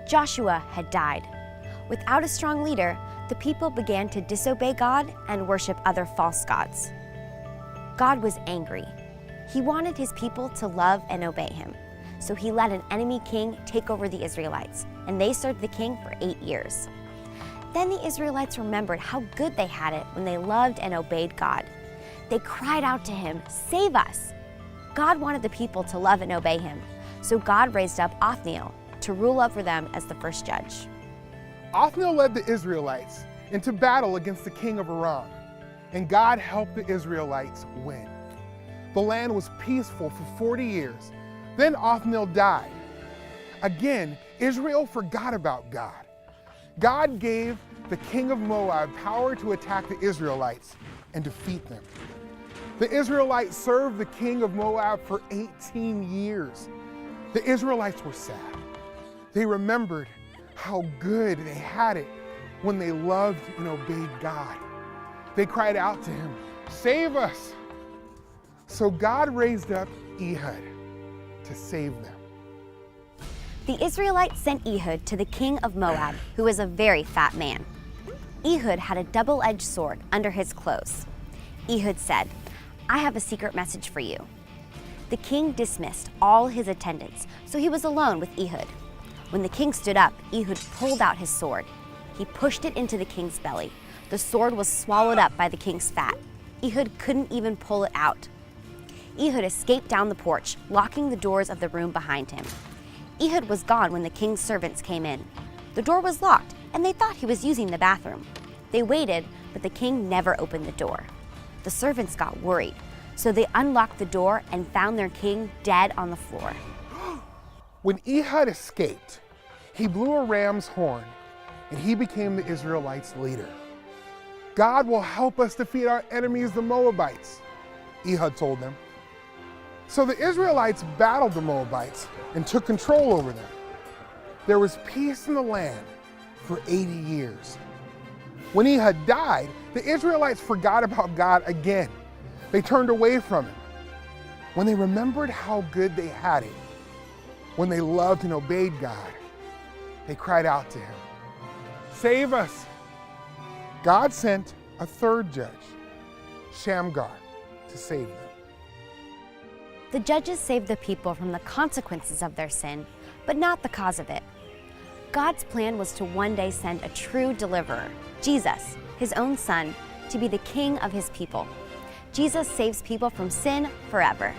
Joshua had died. Without a strong leader, the people began to disobey God and worship other false gods. God was angry. He wanted his people to love and obey him. So he let an enemy king take over the Israelites, and they served the king for 8 years. Then the Israelites remembered how good they had it when they loved and obeyed God. They cried out to him, "Save us!" God wanted the people to love and obey him, so God raised up Othniel to rule over them as the first judge. Othniel led the Israelites into battle against the king of Aram, and God helped the Israelites win. The land was peaceful for 40 years. Then Othniel died. Again, Israel forgot about God. God gave the king of Moab power to attack the Israelites and defeat them. The Israelites served the king of Moab for 18 years. The Israelites were sad. They remembered how good they had it when they loved and obeyed God. They cried out to him, "Save us!" So God raised up Ehud to save them. The Israelites sent Ehud to the king of Moab, who was a very fat man. Ehud had a double-edged sword under his clothes. Ehud said, "I have a secret message for you." The king dismissed all his attendants, so he was alone with Ehud. When the king stood up, Ehud pulled out his sword. He pushed it into the king's belly. The sword was swallowed up by the king's fat. Ehud couldn't even pull it out. Ehud escaped down the porch, locking the doors of the room behind him. Ehud was gone when the king's servants came in. The door was locked, and they thought he was using the bathroom. They waited, but the king never opened the door. The servants got worried, so they unlocked the door and found their king dead on the floor. When Ehud escaped, he blew a ram's horn, and he became the Israelites' leader. "God will help us defeat our enemies, the Moabites," Ehud told them. So the Israelites battled the Moabites and took control over them. There was peace in the land for 80 years. When Ehud died, the Israelites forgot about God again. They turned away from him. When they remembered how good they had it, when they loved and obeyed God, they cried out to him, "Save us!" God sent a third judge, Shamgar, to save them. The judges saved the people from the consequences of their sin, but not the cause of it. God's plan was to one day send a true deliverer, Jesus, his own son, to be the king of his people. Jesus saves people from sin forever.